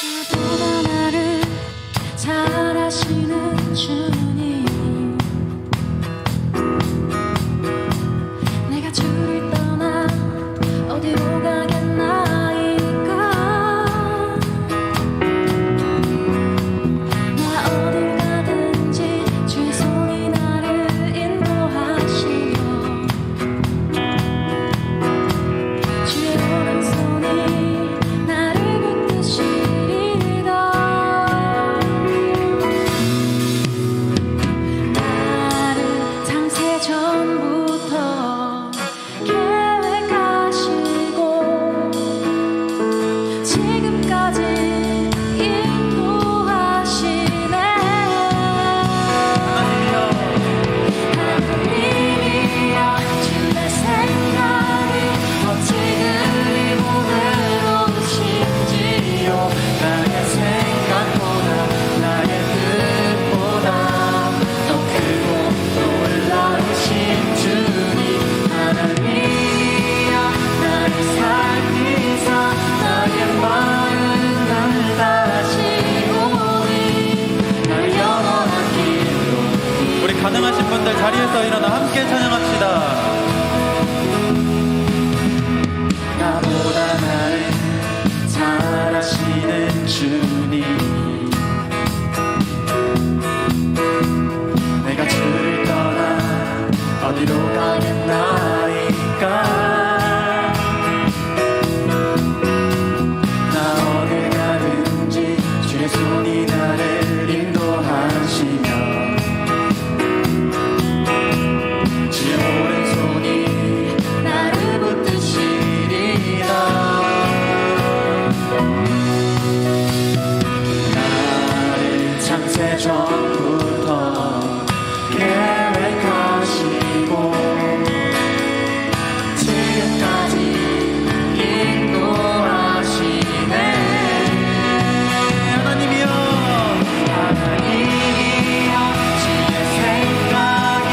나보다 나를 잘 아시는 주님, 내가 주를 떠나 어디로 가겠나이까. 나 어딜 가든지 주의 손이 나를 인도하시며 주의 오른손이 나를 붙드시리이다. 나를 창세 전부터 계획하시고 지금까지 인도하시네. 하나님이여 주의 생각이 어찌 그리 보배로우신지요. 나의 생각보다 나의 뜻보다 더 크고 놀라우신 주님. 하나님이여 나를 살피사 나의 마음을 다하시오니 나를 영원한 길로. 우리 가능하신 분들 자리에서 일어나 함께 찬양합시다. 나보다 나를 잘 아시는 주님, 내가 주를 떠나 어디로 가겠나이까. 나 어딜 가든지 주의 손이 나를 인도하시며 주의 오른손이 나를 붙드시리라. 나를 창세 전부터 계획하시고 지금까지 인도하시네. 하나님이여 하나님이여 주의 생각이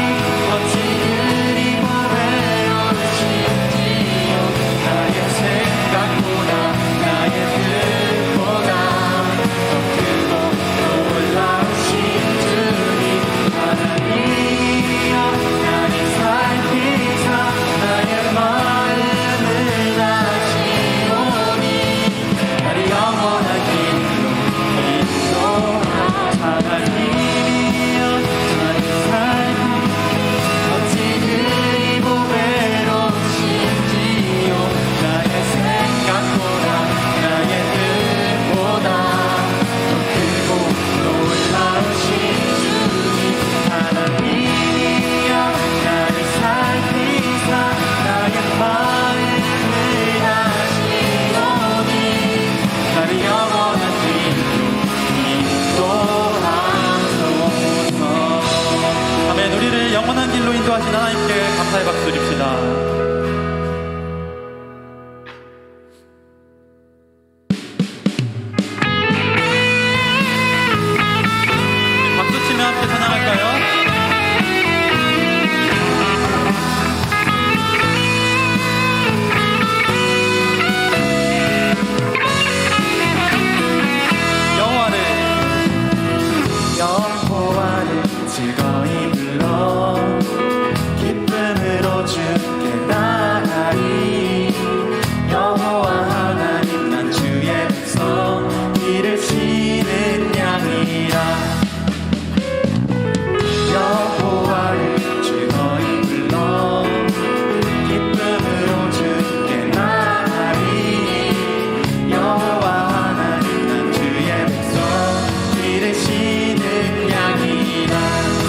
어찌 그리 보배로우신지요. 나의 생각보다 나의 뜻보다 더 크고 놀라우신 주님. 하나님이여 나를 살피사 나의 마음을 다하시오니 나를 영원한 길로 인도하사. 하나님이여 나의 삶 어찌 그리 보배로우신지요. 나의 생각보다 나의 뜻보다 더 크고 놀라우신 주님. 하나님이여 나를 살피사 나의 마음을 다하시오니 나를 영원한 길로 인도하소서. 아멘. 우리를 영원한 길로 인도하신 하나님께 감사의 박수 드립시다. 박수 치며 함께 찬양할까요? 여호와를 즐거이 불러 기쁨으로 주께 나가리. 여호와 하나님 난 주의 백성 기르시는 양이라. 여호와를 즐거이 불러 기쁨으로 주께 나가리. 여호와 하나님 난 주의 백성 기르시는 양이라.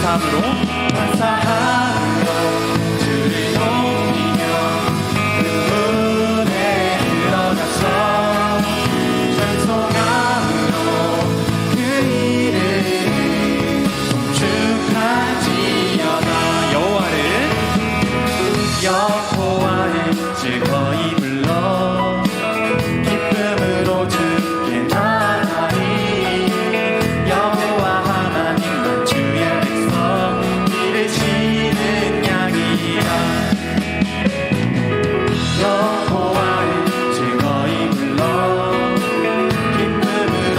다음으로 감사함으로 주를 높이며 문에 들어가서 찬송함으로 그 이름을 송축하지어다. 여호와를 즐거이 불러 기쁨으로 주께 나가리. 여호와 하나님 난 주의 백성 기르시는 양이라. 여호와를 즐거이 불러 기쁨으로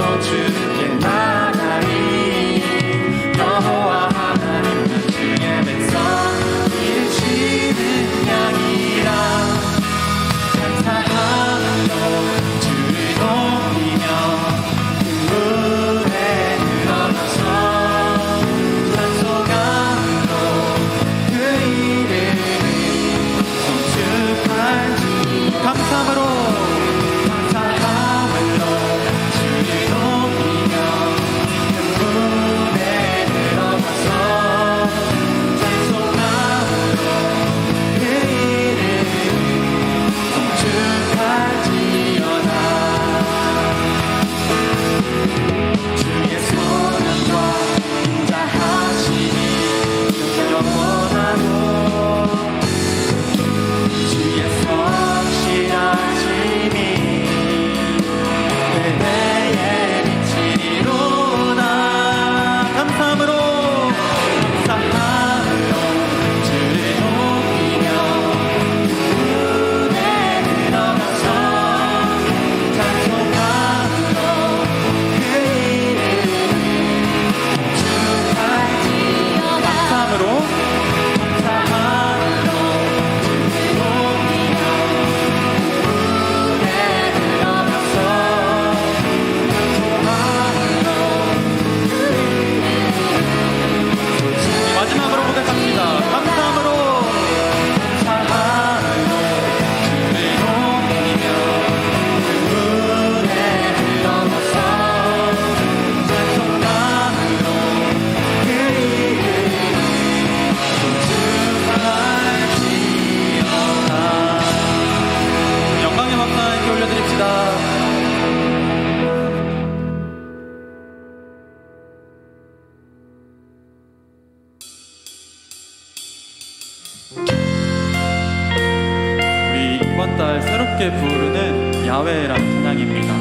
이스라엘 새롭게 부르는 야훼라는 찬양입니다.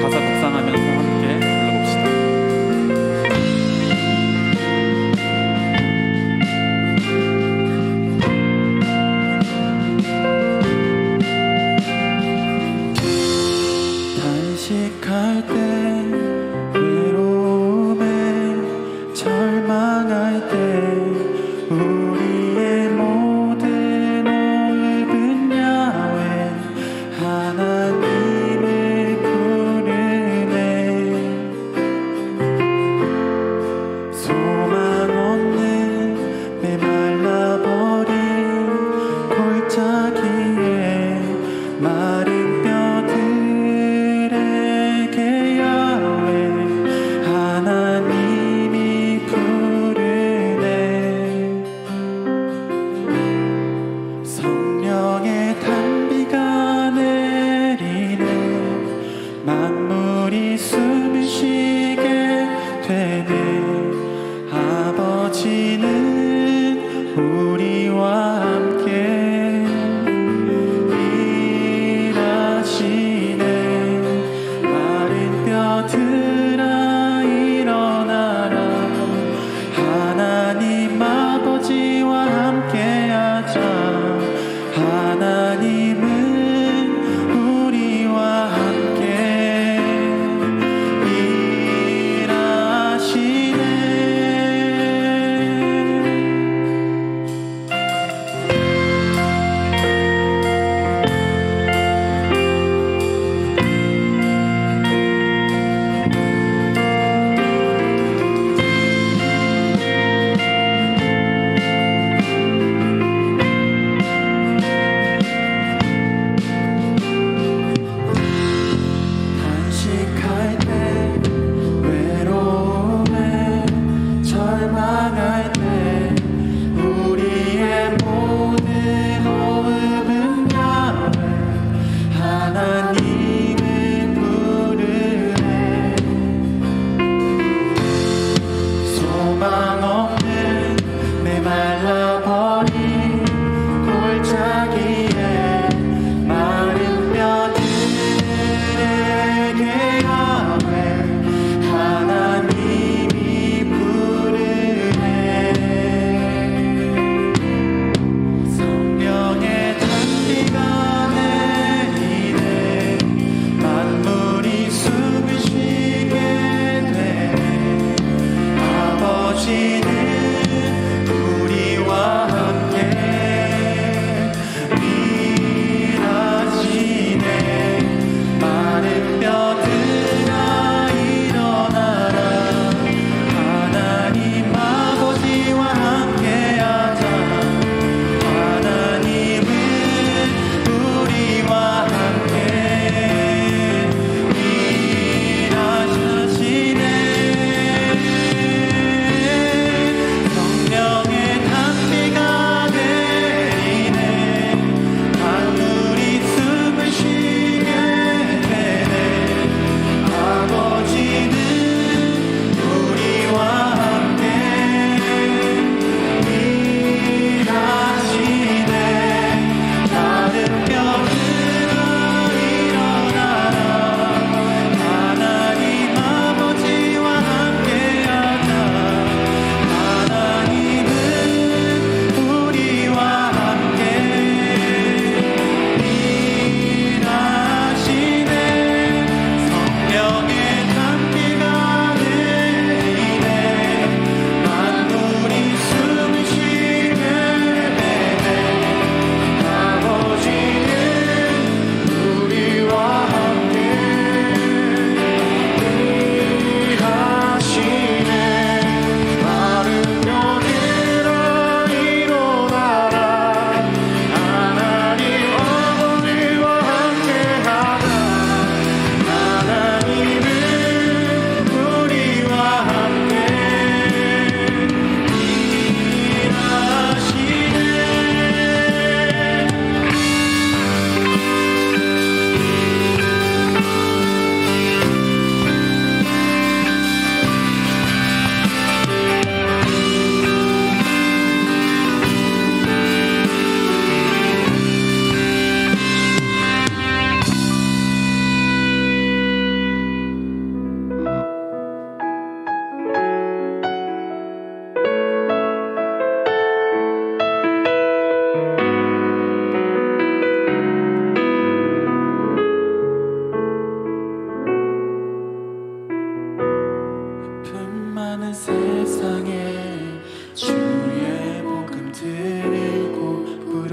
가사 묵상하면서 함께 불러봅시다. 단식할 때 외로움에 절망할 때 우리의 모든 넓은 야훼 하나님을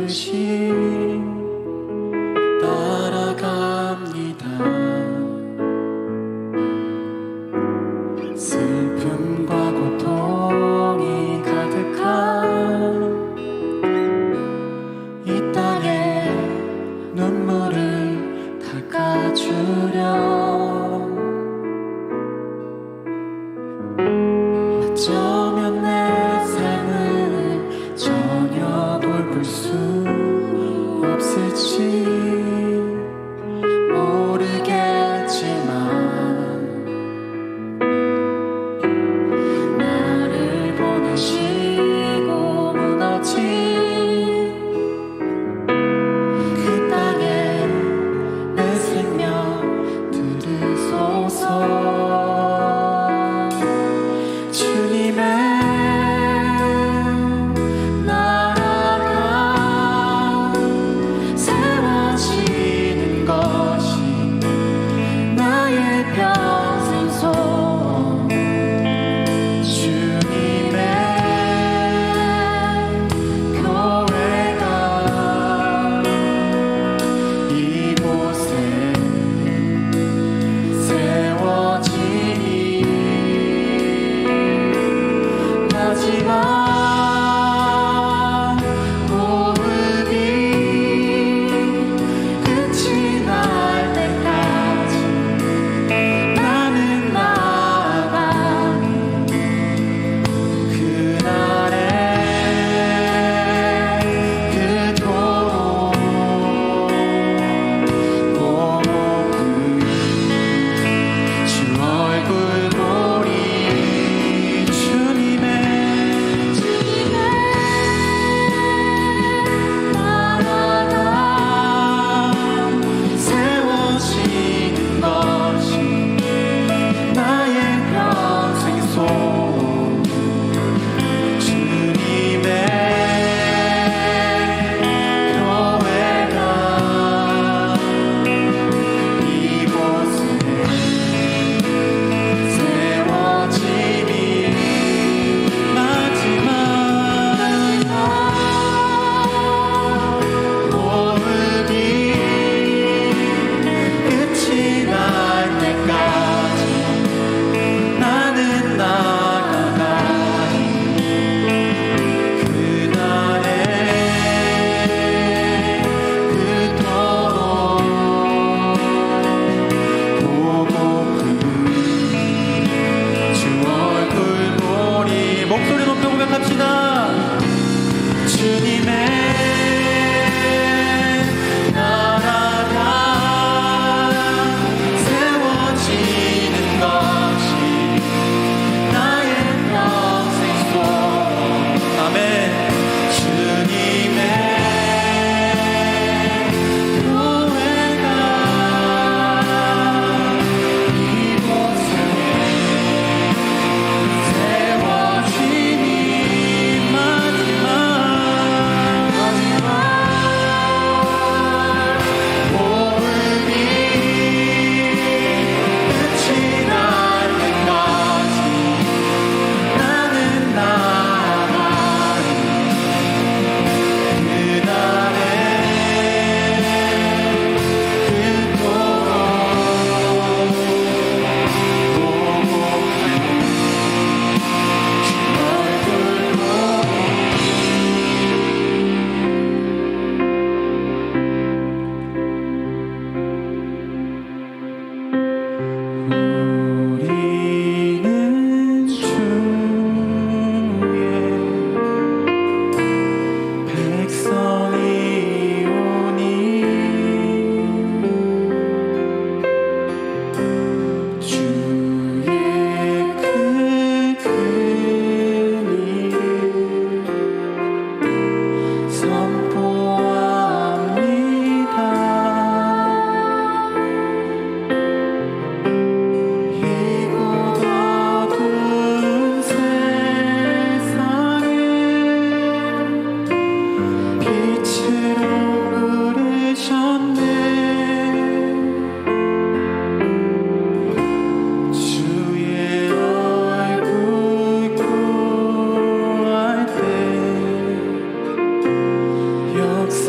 듯이 따라갑니다. 슬픔과 고통이 가득한 이 땅에 눈물을 닦아주려 어쩌면 내 삶을 전혀 돌볼 수 없을지 모르겠지만 나를 보내시고 무너진 그 땅에 내 생명 들으소서. 주님의 나라가 세워지는 것이 나의 평생 소원. 주님의 교회가 이곳에 세워지니 마지막 호흡이 끝이 날 때까지 나는 나아가니 그날의 그토록 고운 주 얼굴 보리. 주님의 나라가 세워지는 것이 나의 평생 소원. 주님의 교회가 이곳에 세워지니 마지막 호흡이 끝이 날 때까지 나는 나아가니 그날의 그토록 고고픈 주 얼굴 보리. 목소리 높여 고백합시다. 주님의 나라가 세워지는 것이 나의 평생 소원. 아멘. 주님의 교회가 이곳에 세워지니 마지막 호흡이 끝이 날 때까지 나는 나아가니 그날의 그토록 고고픈 주 얼굴 우리는 주의 백성이오니 주의 그 큰 일을 선포합니다. 이곳 어두운 세상에 빛으로 부르셨네. 주의 얼굴 구할 때 역사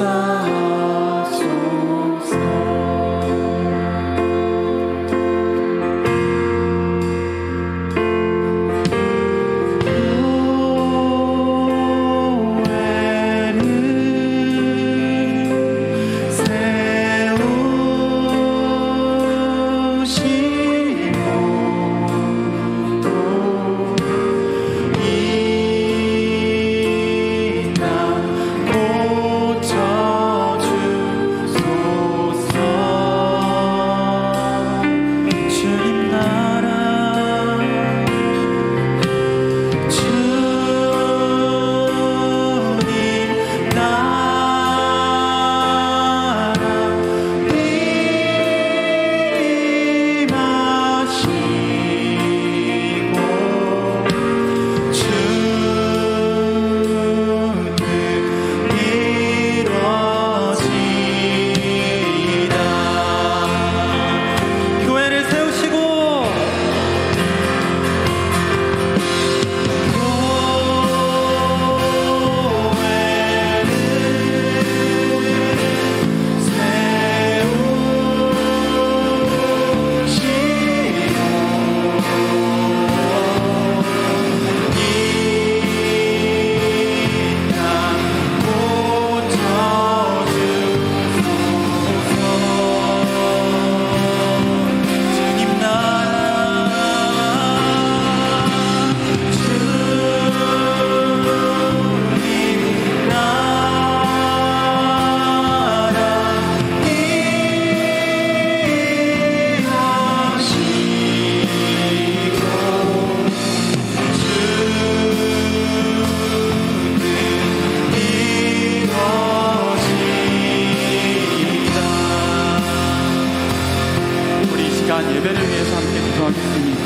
예배를 위해서 함께 기도하겠습니다.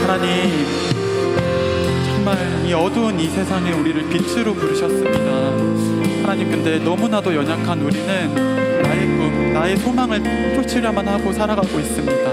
하나님, 정말 이 어두운 이 세상에 우리를 빛으로 부르셨습니다. 하나님, 근데 너무나도 연약한 우리는 나의 꿈, 나의 소망을 쫓으려만 하고 살아가고 있습니다.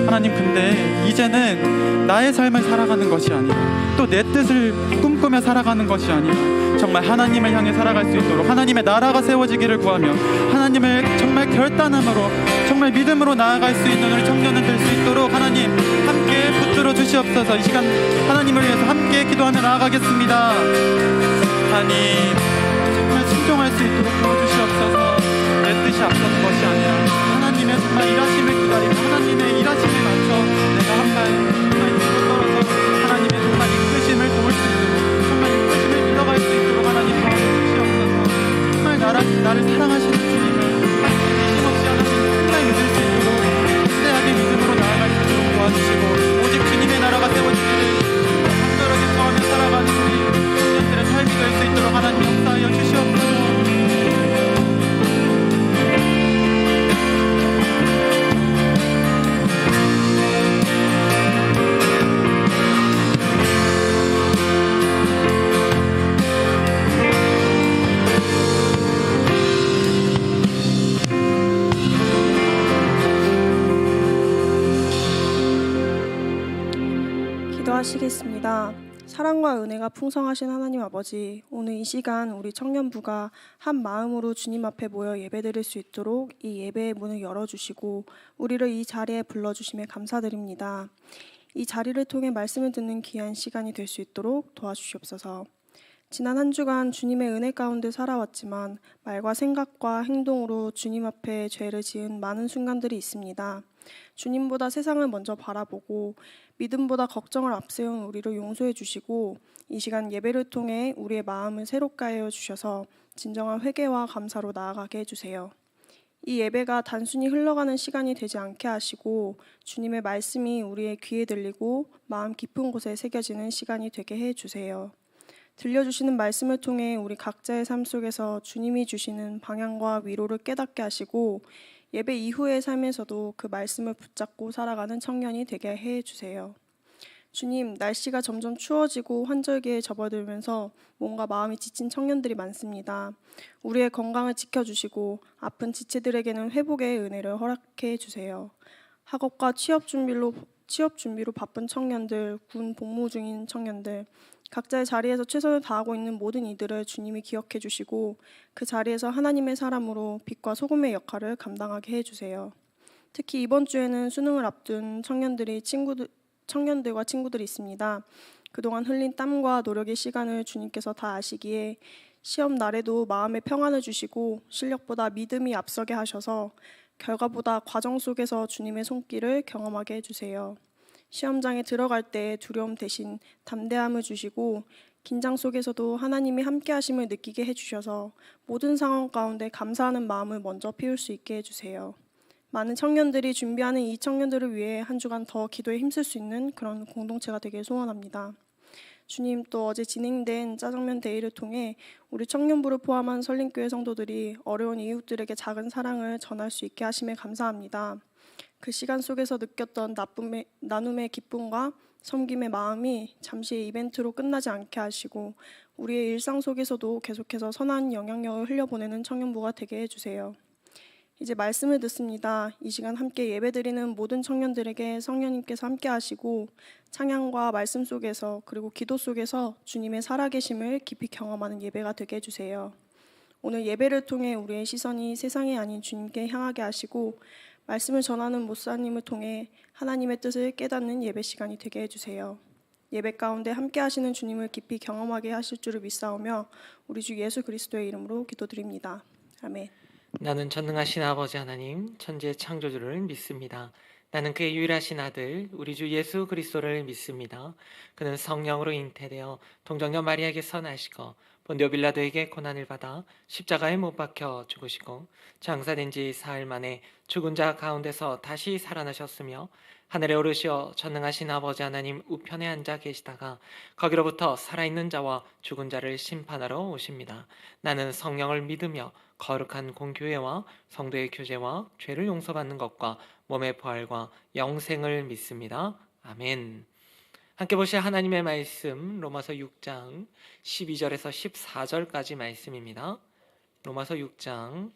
하나님, 근데 이제는 나의 삶을 살아가는 것이 아니라 또 내 뜻을 꿈꾸며 살아가는 것이 아니라 정말 하나님을 향해 살아갈 수 있도록 하나님의 나라가 세워지기를 구하며 하나님을 정말 결단함으로 정말 믿음으로 나아갈 수 있는 우리 청년은 될 수 있도록 하나님 함께 붙들어 주시옵소서. 이 시간 하나님을 위해서 함께 기도하며 나아가겠습니다. 하나님, 정말 순종할 수 있도록 도와주시옵소서. 내 뜻이 앞서는 것이 아니라 하나님의 정말 일하심을 기다리며 하나님의 일하심에 맞춰 내가 한발 뒤로 떨어져 하나님의 정말 이끄심을 도울 수 있도록 정말 이끄심을 믿어갈 수 있도록 하나님 도와주시옵소서. 정말 나를 사랑하시는 주님을 힘없이 하나님 정말 믿을 수 있도록 담대하게 믿음으로 나아갈 수 있도록 도와주시고 오직 주님의 나라가 세워지기를 간절하게 구하며 살아가는 우리 청년들의 삶이 될 수 있도록 하나님 역사하여 주시옵소서. 기도하시겠습니다. 사랑과 은혜가 풍성하신 하나님 아버지, 오늘 이 시간 우리 청년부가 한 마음으로 주님 앞에 모여 예배드릴 수 있도록 이 예배의 문을 열어주시고 우리를 이 자리에 불러주심에 감사드립니다. 이 자리를 통해 말씀을 듣는 귀한 시간이 될 수 있도록 도와주시옵소서. 지난 한 주간 주님의 은혜 가운데 살아왔지만 말과 생각과 행동으로 주님 앞에 죄를 지은 많은 순간들이 있습니다. 주님보다 세상을 먼저 바라보고 믿음보다 걱정을 앞세운 우리를 용서해 주시고 이 시간 예배를 통해 우리의 마음을 새롭게 하여 주셔서 진정한 회개와 감사로 나아가게 해주세요. 이 예배가 단순히 흘러가는 시간이 되지 않게 하시고 주님의 말씀이 우리의 귀에 들리고 마음 깊은 곳에 새겨지는 시간이 되게 해주세요. 들려주시는 말씀을 통해 우리 각자의 삶 속에서 주님이 주시는 방향과 위로를 깨닫게 하시고 예배 이후의 삶에서도 그 말씀을 붙잡고 살아가는 청년이 되게 해주세요. 주님, 날씨가 점점 추워지고 환절기에 접어들면서 몸과 마음이 지친 청년들이 많습니다. 우리의 건강을 지켜주시고 아픈 지체들에게는 회복의 은혜를 허락해 주세요. 학업과 취업 준비로 바쁜 청년들, 군 복무 중인 청년들, 각자의 자리에서 최선을 다하고 있는 모든 이들을 주님이 기억해 주시고 그 자리에서 하나님의 사람으로 빛과 소금의 역할을 감당하게 해주세요. 특히 이번 주에는 수능을 앞둔 청년들과 친구들이 있습니다. 그동안 흘린 땀과 노력의 시간을 주님께서 다 아시기에 시험 날에도 마음의 평안을 주시고 실력보다 믿음이 앞서게 하셔서 결과보다 과정 속에서 주님의 손길을 경험하게 해주세요. 시험장에 들어갈 때 두려움 대신 담대함을 주시고 긴장 속에서도 하나님이 함께 하심을 느끼게 해주셔서 모든 상황 가운데 감사하는 마음을 먼저 피울 수 있게 해주세요. 많은 청년들이 준비하는 이 청년들을 위해 한 주간 더 기도에 힘쓸 수 있는 그런 공동체가 되길 소원합니다. 주님, 또 어제 진행된 짜장면 데이를 통해 우리 청년부를 포함한 설림교회 성도들이 어려운 이웃들에게 작은 사랑을 전할 수 있게 하심에 감사합니다. 그 시간 속에서 느꼈던 나눔의 기쁨과 섬김의 마음이 잠시의 이벤트로 끝나지 않게 하시고 우리의 일상 속에서도 계속해서 선한 영향력을 흘려보내는 청년부가 되게 해주세요. 이제 말씀을 듣습니다. 이 시간 함께 예배드리는 모든 청년들에게 성령님께서 함께 하시고 찬양과 말씀 속에서 그리고 기도 속에서 주님의 살아계심을 깊이 경험하는 예배가 되게 해주세요. 오늘 예배를 통해 우리의 시선이 세상이 아닌 주님께 향하게 하시고 말씀을 전하는 목사님을 통해 하나님의 뜻을 깨닫는 예배 시간이 되게 해주세요. 예배 가운데 함께 하시는 주님을 깊이 경험하게 하실 줄을 믿사오며 우리 주 예수 그리스도의 이름으로 기도드립니다. 아멘. 나는 전능하신 아버지 하나님 천지의 창조주를 믿습니다. 나는 그의 유일하신 아들 우리 주 예수 그리스도를 믿습니다. 그는 성령으로 잉태되어 동정녀 마리아에게서 나시고 본디오 빌라도에게 고난을 받아 십자가에 못 박혀 죽으시고 장사된 지 사흘 만에 죽은 자 가운데서 다시 살아나셨으며 하늘에 오르시어 전능하신 아버지 하나님 우편에 앉아 계시다가 거기로부터 살아있는 자와 죽은 자를 심판하러 오십니다. 나는 성령을 믿으며 거룩한 공교회와 성도의 교제와 죄를 용서받는 것과 몸의 부활과 영생을 믿습니다. 아멘. 함께 보실 하나님의 말씀 로마서 6장 12절에서 14절까지 말씀입니다. 로마서 6장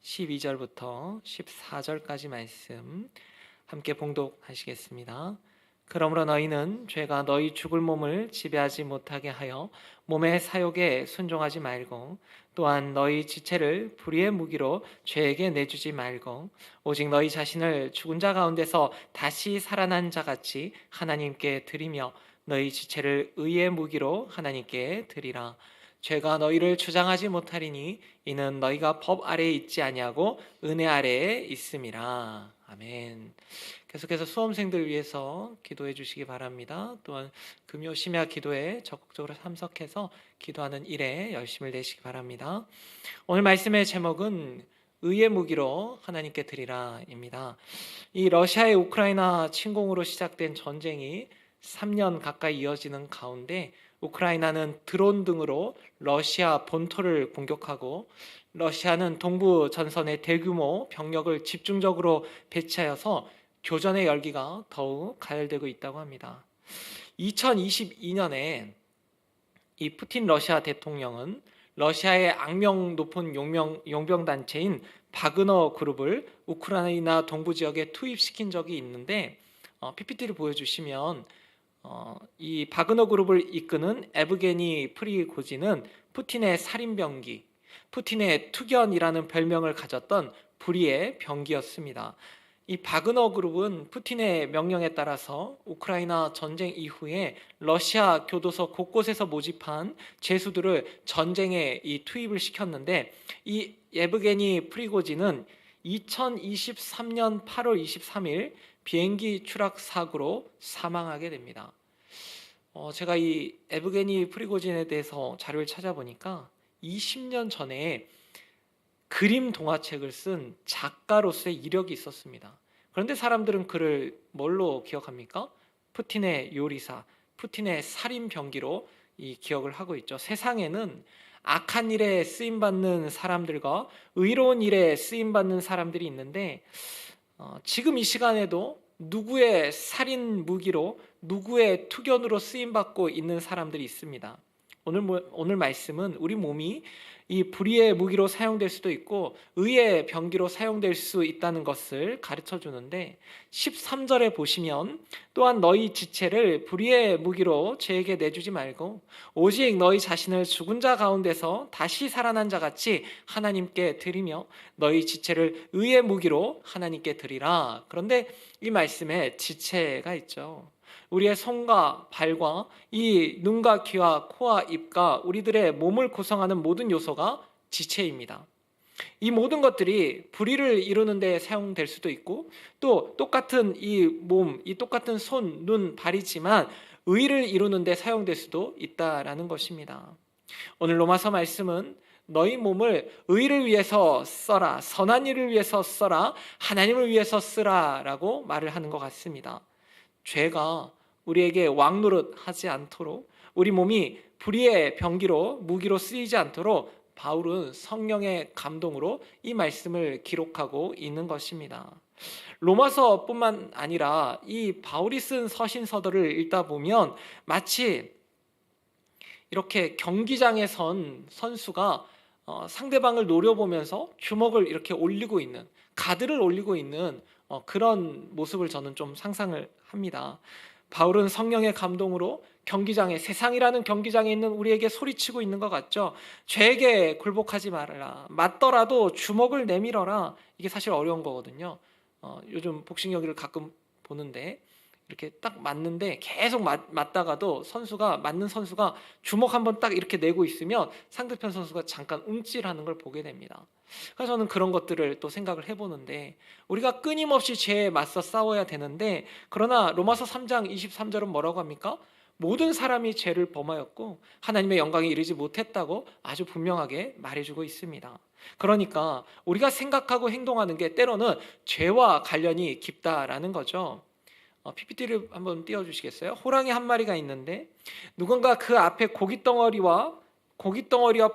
12절부터 14절까지 말씀 함께 봉독하시겠습니다. 그러므로 너희는 죄가 너희 죽을 몸을 지배하지 못하게 하여 몸의 사욕에 순종하지 말고 또한 너희 지체를 불의의 무기로 죄에게 내주지 말고 오직 너희 자신을 죽은 자 가운데서 다시 살아난 자같이 하나님께 드리며 너희 지체를 의의 무기로 하나님께 드리라. 죄가 너희를 주장하지 못하리니 이는 너희가 법 아래에 있지 아니하고 은혜 아래에 있음이라. 아멘. 계속해서 수험생들 위해서 기도해 주시기 바랍니다. 또한 금요 심야 기도에 적극적으로 참석해서 기도하는 일에 열심을 내시기 바랍니다. 오늘 말씀의 제목은 의의 무기로 하나님께 드리라입니다. 이 러시아의 우크라이나 침공으로 시작된 전쟁이 3년 가까이 이어지는 가운데 우크라이나는 드론 등으로 러시아 본토를 공격하고 러시아는 동부 전선에 대규모 병력을 집중적으로 배치하여서 교전의 열기가 더욱 가열되고 있다고 합니다. 2022년에 이 푸틴 러시아 대통령은 러시아의 악명 높은 용병단체인 바그너 그룹을 우크라이나 동부 지역에 투입시킨 적이 있는데 PPT를 보여주시면 이 바그너 그룹을 이끄는 에브게니 프리고진은 푸틴의 살인병기, 푸틴의 투견이라는 별명을 가졌던 불의의 병기였습니다. 이 바그너 그룹은 푸틴의 명령에 따라서 우크라이나 전쟁 이후에 러시아 교도소 곳곳에서 모집한 죄수들을 전쟁에 투입을 시켰는데 이 예브게니 프리고진은 2023년 8월 23일 비행기 추락 사고로 사망하게 됩니다. 제가 이 에브게니 프리고진에 대해서 자료를 찾아보니까 20년 전에 그림 동화책을 쓴 작가로서의 이력이 있었습니다. 그런데 사람들은 그를 뭘로 기억합니까? 푸틴의 요리사, 푸틴의 살인병기로 이 기억을 하고 있죠. 세상에는 악한 일에 쓰임받는 사람들과 의로운 일에 쓰임받는 사람들이 있는데 지금 이 시간에도 누구의 살인 무기로 누구의 투견으로 쓰임받고 있는 사람들이 있습니다. 오늘 말씀은 우리 몸이 이 불의의 무기로 사용될 수도 있고 의의 병기로 사용될 수 있다는 것을 가르쳐 주는데 13절에 보시면 또한 너희 지체를 불의의 무기로 죄에게 내주지 말고 오직 너희 자신을 죽은 자 가운데서 다시 살아난 자 같이 하나님께 드리며 너희 지체를 의의 무기로 하나님께 드리라. 그런데 이 말씀에 지체가 있죠. 우리의 손과 발과 이 눈과 귀와 코와 입과 우리들의 몸을 구성하는 모든 요소가 지체입니다. 이 모든 것들이 불의를 이루는 데 사용될 수도 있고 또 똑같은 이 몸, 이 똑같은 손, 눈, 발이지만 의를 이루는 데 사용될 수도 있다라는 것입니다. 오늘 로마서 말씀은 너희 몸을 의를 위해서 써라, 선한 일을 위해서 써라, 하나님을 위해서 쓰라라고 말을 하는 것 같습니다. 죄가 우리에게 왕노릇하지 않도록 우리 몸이 불의의 병기로 무기로 쓰이지 않도록 바울은 성령의 감동으로 이 말씀을 기록하고 있는 것입니다. 로마서뿐만 아니라 이 바울이 쓴 서신서들을 읽다 보면 마치 이렇게 경기장에 선 선수가 상대방을 노려보면서 주먹을 이렇게 올리고 있는, 가드를 올리고 있는 그런 모습을 저는 좀 상상을 합니다. 바울은 성령의 감동으로 경기장에, 세상이라는 경기장에 있는 우리에게 소리치고 있는 것 같죠. 죄에게 굴복하지 말아라, 맞더라도 주먹을 내밀어라. 이게 사실 어려운 거거든요. 요즘 복싱 경기를 가끔 보는데 이렇게 딱 맞는데 계속 맞다가도 맞는 선수가 주먹 한번 딱 이렇게 내고 있으면 상대편 선수가 잠깐 움찔하는 걸 보게 됩니다. 그래서 저는 그런 것들을 또 생각을 해보는데 우리가 끊임없이 죄에 맞서 싸워야 되는데 그러나 로마서 3장 23절은 뭐라고 합니까? 모든 사람이 죄를 범하였고 하나님의 영광에 이르지 못했다고 아주 분명하게 말해주고 있습니다. 그러니까 우리가 생각하고 행동하는 게 때로는 죄와 관련이 깊다라는 거죠. PPT를 한번 띄워주시겠어요? 호랑이 한 마리가 있는데 누군가 그 앞에 고깃덩어리와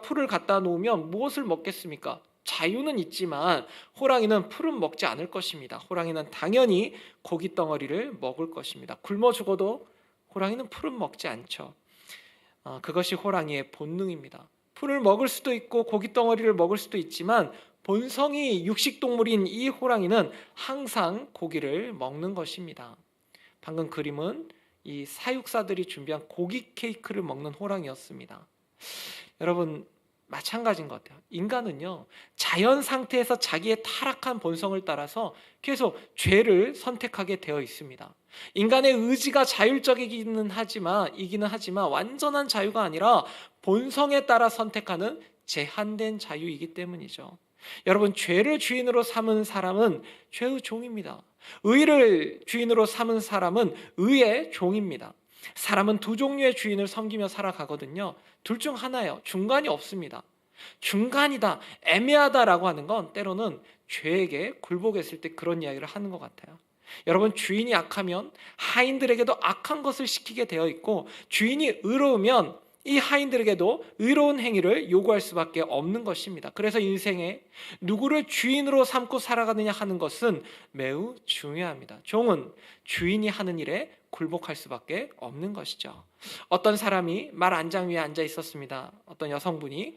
풀을 갖다 놓으면 무엇을 먹겠습니까? 자유는 있지만 호랑이는 풀은 먹지 않을 것입니다. 호랑이는 당연히 고깃덩어리를 먹을 것입니다. 굶어 죽어도 호랑이는 풀은 먹지 않죠. 그것이 호랑이의 본능입니다. 풀을 먹을 수도 있고 고깃덩어리를 먹을 수도 있지만 본성이 육식동물인 이 호랑이는 항상 고기를 먹는 것입니다. 방금 그림은 이 사육사들이 준비한 고기 케이크를 먹는 호랑이였습니다. 여러분 마찬가지인 것 같아요. 인간은요 자연 상태에서 자기의 타락한 본성을 따라서 계속 죄를 선택하게 되어 있습니다. 인간의 의지가 자율적이기는 하지만 완전한 자유가 아니라 본성에 따라 선택하는 제한된 자유이기 때문이죠. 여러분 죄를 주인으로 삼은 사람은 죄의 종입니다. 의를 주인으로 삼은 사람은 의의 종입니다. 사람은 두 종류의 주인을 섬기며 살아가거든요. 둘 중 하나예요. 중간이 없습니다. 중간이다, 애매하다라고 하는 건 때로는 죄에게 굴복했을 때 그런 이야기를 하는 것 같아요. 여러분 주인이 악하면 하인들에게도 악한 것을 시키게 되어 있고 주인이 의로우면 이 하인들에게도 의로운 행위를 요구할 수밖에 없는 것입니다. 그래서 인생에 누구를 주인으로 삼고 살아가느냐 하는 것은 매우 중요합니다. 종은 주인이 하는 일에 굴복할 수밖에 없는 것이죠. 어떤 사람이 말 안장 위에 앉아 있었습니다. 어떤 여성분이.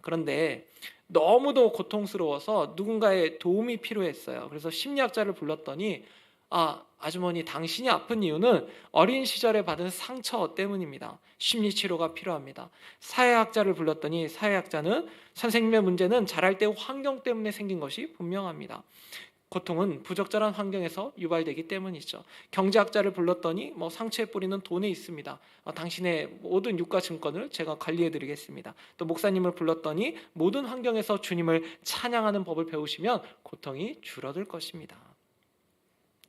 그런데 너무도 고통스러워서 누군가의 도움이 필요했어요. 그래서 심리학자를 불렀더니 아주머니 당신이 아픈 이유는 어린 시절에 받은 상처 때문입니다. 심리치료가 필요합니다. 사회학자를 불렀더니 사회학자는 선생님의 문제는 자랄 때 환경 때문에 생긴 것이 분명합니다. 고통은 부적절한 환경에서 유발되기 때문이죠. 경제학자를 불렀더니 상처의 뿌리는 돈에 있습니다. 당신의 모든 유가 증권을 제가 관리해드리겠습니다. 또 목사님을 불렀더니 모든 환경에서 주님을 찬양하는 법을 배우시면 고통이 줄어들 것입니다.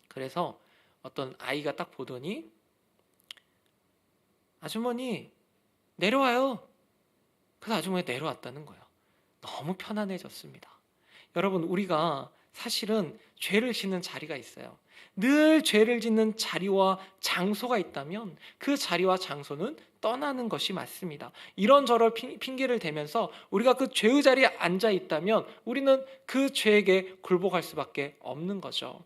그래서 어떤 아이가 딱 보더니 아주머니 내려와요. 그래서 아주머니가 내려왔다는 거예요. 너무 편안해졌습니다. 여러분 우리가 사실은 죄를 짓는 자리가 있어요. 늘 죄를 짓는 자리와 장소가 있다면 그 자리와 장소는 떠나는 것이 맞습니다. 이런저런 핑계를 대면서 우리가 그 죄의 자리에 앉아 있다면 우리는 그 죄에게 굴복할 수밖에 없는 거죠.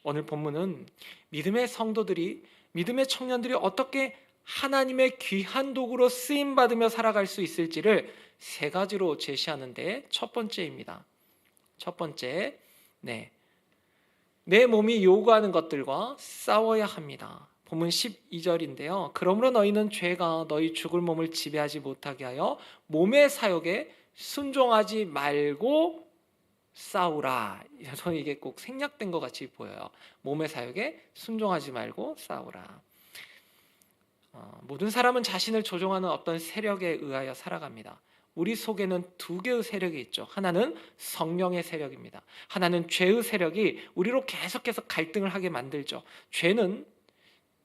오늘 본문은 믿음의 성도들이, 믿음의 청년들이 어떻게 하나님의 귀한 도구로 쓰임받으며 살아갈 수 있을지를 세 가지로 제시하는데 첫 번째입니다. 첫 번째, 내 몸이 요구하는 것들과 싸워야 합니다. 본문 12절인데요. 그러므로 너희는 죄가 너희 죽을 몸을 지배하지 못하게 하여 몸의 사욕에 순종하지 말고 싸우라. 저는 이게 꼭 생략된 것 같이 보여요. 몸의 사욕에 순종하지 말고 싸우라. 모든 사람은 자신을 조종하는 어떤 세력에 의하여 살아갑니다. 우리 속에는 두 개의 세력이 있죠. 하나는 성령의 세력입니다. 하나는 죄의 세력이 우리로 계속해서 갈등을 하게 만들죠. 죄는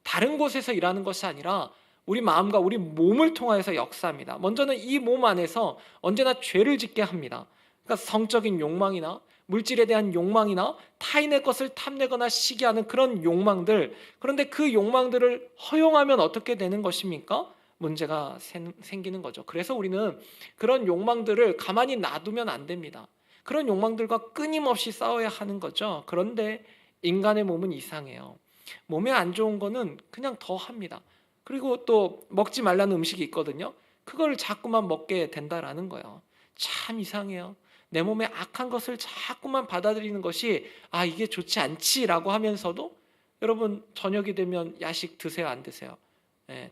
다른 곳에서 일하는 것이 아니라 우리 마음과 우리 몸을 통하여서 역사합니다. 먼저는 이 몸 안에서 언제나 죄를 짓게 합니다. 그러니까 성적인 욕망이나 물질에 대한 욕망이나 타인의 것을 탐내거나 시기하는 그런 욕망들, 그런데 그 욕망들을 허용하면 어떻게 되는 것입니까? 문제가 생기는 거죠. 그래서 우리는 그런 욕망들을 가만히 놔두면 안 됩니다. 그런 욕망들과 끊임없이 싸워야 하는 거죠. 그런데 인간의 몸은 이상해요. 몸에 안 좋은 거는 그냥 더 합니다. 그리고 또 먹지 말라는 음식이 있거든요. 그걸 자꾸만 먹게 된다라는 거예요. 참 이상해요. 내 몸에 악한 것을 자꾸만 받아들이는 것이 이게 좋지 않지라고 하면서도 여러분 저녁이 되면 야식 드세요, 안 드세요?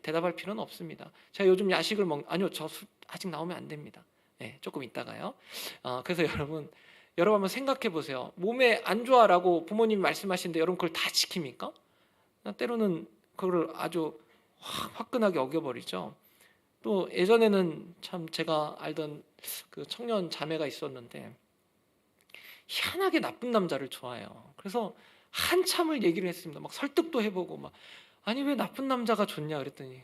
대답할 필요는 없습니다. 제가 요즘 야식을 아니요, 저 아직 나오면 안 됩니다. 조금 있다가요. 그래서 여러분 한번 생각해 보세요. 몸에 안 좋아라고 부모님이 말씀하시는데 여러분 그걸 다 지킵니까? 때로는 그걸 아주 화끈하게 어겨버리죠. 또 예전에는 참 제가 알던 그 청년 자매가 있었는데 희한하게 나쁜 남자를 좋아해요. 그래서 한참을 얘기를 했습니다. 막 설득도 해보고 아니 왜 나쁜 남자가 좋냐 그랬더니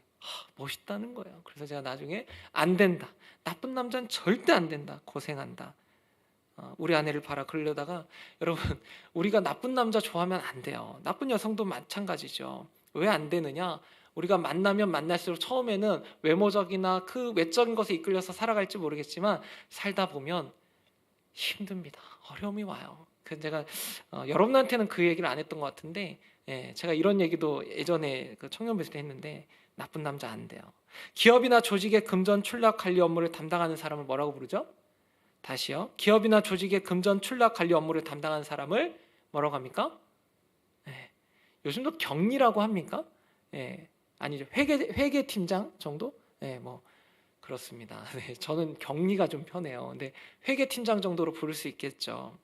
멋있다는 거예요. 그래서 제가 나중에 안 된다. 나쁜 남자는 절대 안 된다. 고생한다. 우리 아내를 봐라 그러려다가 여러분 우리가 나쁜 남자 좋아하면 안 돼요. 나쁜 여성도 마찬가지죠. 왜 안 되느냐? 우리가 만나면 만날수록 처음에는 외모적이나 그 외적인 것에 이끌려서 살아갈지 모르겠지만 살다 보면 힘듭니다. 어려움이 와요. 그래서 제가 여러분한테는 그 얘기를 안 했던 것 같은데 제가 이런 얘기도 예전에 그 청년부에서 했는데 나쁜 남자 안 돼요. 기업이나 조직의 금전 출납 관리 업무를 담당하는 사람을 뭐라고 부르죠? 다시요. 기업이나 조직의 금전 출납 관리 업무를 담당하는 사람을 뭐라고 합니까? 요즘도 경리라고 합니까? 아니죠. 회계 팀장 정도? 그렇습니다. 저는 경리가 좀 편해요. 근데 회계 팀장 정도로 부를 수 있겠죠.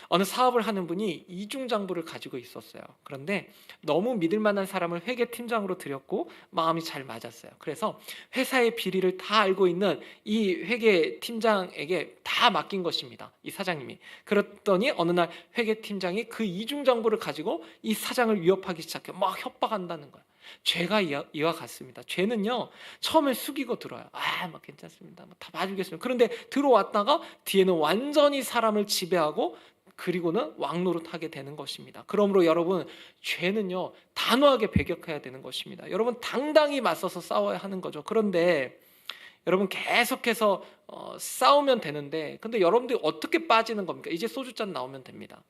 어느 사업을 하는 분이 이중장부를 가지고 있었어요. 그런데 너무 믿을 만한 사람을 회계팀장으로 들였고 마음이 잘 맞았어요. 그래서 회사의 비리를 다 알고 있는 이 회계팀장에게 다 맡긴 것입니다. 이 사장님이. 그랬더니 어느 날 회계팀장이 그 이중장부를 가지고 이 사장을 위협하기 시작해요. 막 협박한다는 거예요. 죄가 이와 같습니다. 죄는요 처음에 숙이고 들어요. 막 괜찮습니다. 다 봐주겠습니다. 그런데 들어왔다가 뒤에는 완전히 사람을 지배하고 그리고는 왕노릇하게 되는 것입니다. 그러므로 여러분 죄는요 단호하게 배격해야 되는 것입니다. 여러분 당당히 맞서서 싸워야 하는 거죠. 그런데 여러분 계속해서 싸우면 되는데 근데 여러분들이 어떻게 빠지는 겁니까? 이제 소주잔 나오면 됩니다.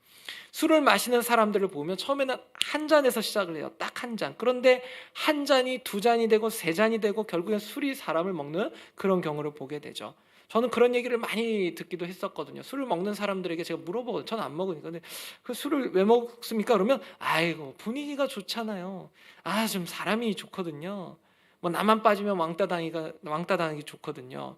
술을 마시는 사람들을 보면 처음에는 한 잔에서 시작을 해요. 딱 한 잔. 그런데 한 잔이 두 잔이 되고 세 잔이 되고 결국엔 술이 사람을 먹는 그런 경우를 보게 되죠. 저는 그런 얘기를 많이 듣기도 했었거든요. 술을 먹는 사람들에게 제가 물어보거든요. 저는 안 먹으니까. 근데 그 술을 왜 먹습니까? 그러면 아이고 분위기가 좋잖아요. 좀 사람이 좋거든요. 나만 빠지면 왕따 당하기 좋거든요.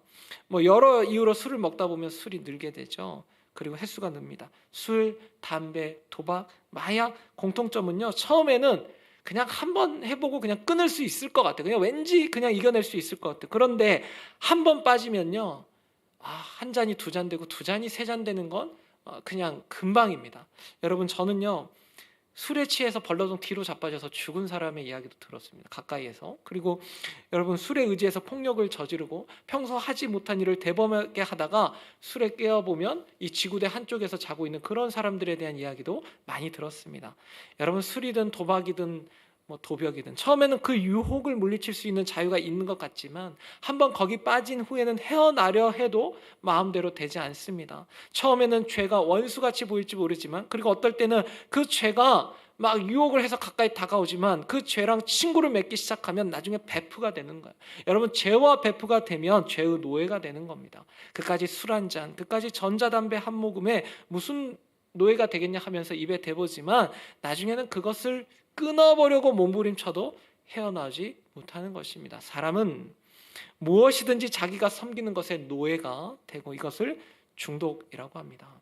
여러 이유로 술을 먹다 보면 술이 늘게 되죠. 그리고 횟수가 늡니다. 술, 담배, 도박, 마약 공통점은요. 처음에는 그냥 한번 해보고 그냥 끊을 수 있을 것 같아요. 그냥 왠지 그냥 이겨낼 수 있을 것 같아요. 그런데 한 번 빠지면요. 한 잔이 두 잔 되고 두 잔이 세 잔 되는 건 그냥 금방입니다. 여러분 저는요. 술에 취해서 벌러덩 뒤로 자빠져서 죽은 사람의 이야기도 들었습니다. 가까이에서. 그리고 여러분 술에 의지해서 폭력을 저지르고 평소 하지 못한 일을 대범하게 하다가 술에 깨어보면 이 지구대 한쪽에서 자고 있는 그런 사람들에 대한 이야기도 많이 들었습니다. 여러분 술이든 도박이든 도벽이든 처음에는 그 유혹을 물리칠 수 있는 자유가 있는 것 같지만 한번 거기 빠진 후에는 헤어나려 해도 마음대로 되지 않습니다. 처음에는 죄가 원수같이 보일지 모르지만 그리고 어떨 때는 그 죄가 막 유혹을 해서 가까이 다가오지만 그 죄랑 친구를 맺기 시작하면 나중에 베프가 되는 거예요. 여러분, 죄와 베프가 되면 죄의 노예가 되는 겁니다. 그까지 술 한 잔, 그까지 전자담배 한 모금에 무슨 노예가 되겠냐 하면서 입에 대보지만 나중에는 그것을 끊어보려고 몸부림쳐도 헤어나오지 못하는 것입니다. 사람은 무엇이든지 자기가 섬기는 것에 노예가 되고 이것을 중독이라고 합니다.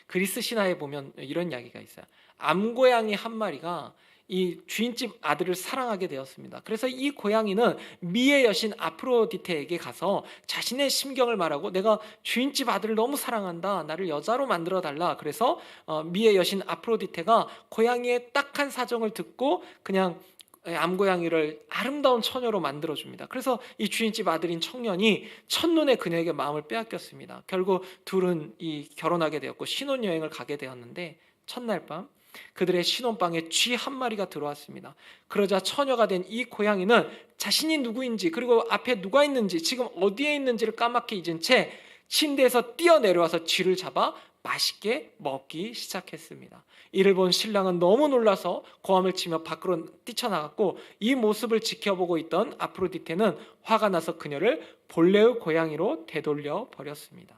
그리스 신화에 보면 이런 이야기가 있어요. 암고양이 한 마리가 이 주인집 아들을 사랑하게 되었습니다. 그래서 이 고양이는 미의 여신 아프로디테에게 가서 자신의 심경을 말하고 내가 주인집 아들을 너무 사랑한다. 나를 여자로 만들어 달라. 그래서 미의 여신 아프로디테가 고양이의 딱한 사정을 듣고 그냥 암고양이를 아름다운 처녀로 만들어줍니다. 그래서 이 주인집 아들인 청년이 첫눈에 그녀에게 마음을 빼앗겼습니다. 결국 둘은 결혼하게 되었고 신혼여행을 가게 되었는데 첫날 밤 그들의 신혼방에 쥐 한 마리가 들어왔습니다. 그러자 처녀가 된 이 고양이는 자신이 누구인지 그리고 앞에 누가 있는지 지금 어디에 있는지를 까맣게 잊은 채 침대에서 뛰어내려와서 쥐를 잡아 맛있게 먹기 시작했습니다. 이를 본 신랑은 너무 놀라서 고함을 치며 밖으로 뛰쳐나갔고 이 모습을 지켜보고 있던 아프로디테는 화가 나서 그녀를 본래의 고양이로 되돌려 버렸습니다.